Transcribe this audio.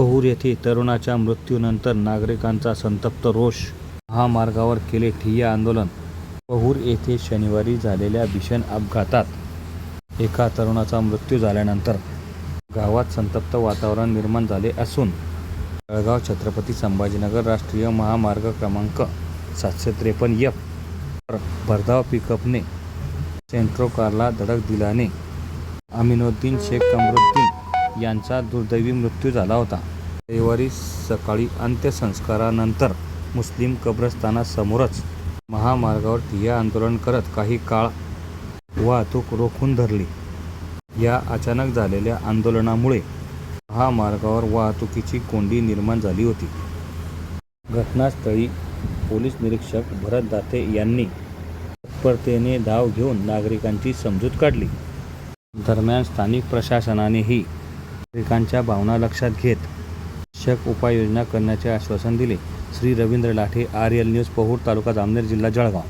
पहूर येथे तरुणाच्या मृत्यूनंतर नागरिकांचा संतप्त रोष, महामार्गावर केले ठिय्या आंदोलन. पहूर येथे शनिवारी झालेल्या भीषण अपघातात एका तरुणाचा मृत्यू झाल्यानंतर गावात संतप्त वातावरण निर्माण झाले असून जळगाव छत्रपती संभाजीनगर राष्ट्रीय महामार्ग क्रमांक 753F वर भरधाव पिकअपने सेंट्रो कारला धडक दिल्याने अमिनुद्दीन शेख कमरुद्दीन यांचा दुर्दैवी मृत्यू झाला होता. रविवारी सकाळी अंत्यसंस्कारानंतर मुस्लिम कब्रस्तानासमोरच महामार्गावर ठिय्या आंदोलन करत काही काळ वाहतूक रोखून धरली. या अचानक झालेल्या आंदोलनामुळे महामार्गावर वाहतुकीची कोंडी निर्माण झाली होती. घटनास्थळी पोलीस निरीक्षक भरत दाते यांनी तत्परतेने धाव घेऊन नागरिकांची समजूत काढली. दरम्यान स्थानिक प्रशासनानेही नागरिकांच्या भावना लक्षात घेत आवश्यक उपाययोजना करण्याचे आश्वासन दिले. श्री रवींद्र लाठे, RL न्यूज, पहूर तालुका जामनेर जिल्हा जळगाव.